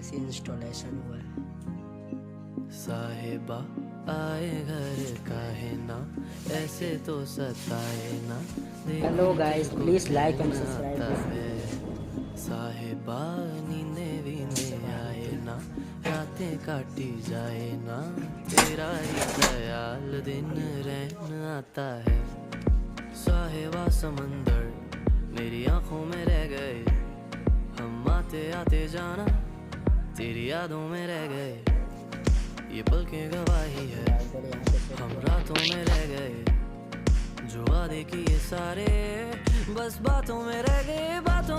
Galaxy installation हुआ है। साहिबा आए घर काहे ना, ऐसे तो सताए ना। Hello guys, please like and subscribe. साहिबा नींदे वींदे आए ना, रातें काटी जाए ना, तेरा ही ख्याल दिन रहन आता है। साहिबा समंदर मेरी आंखों में रह गए, हम आते आते जाना तेरी यादों में रह गए। ये पल की गवाही है, हम रातों में रह गए, जो वादे किए सारे बस बातों में रह गए, बातों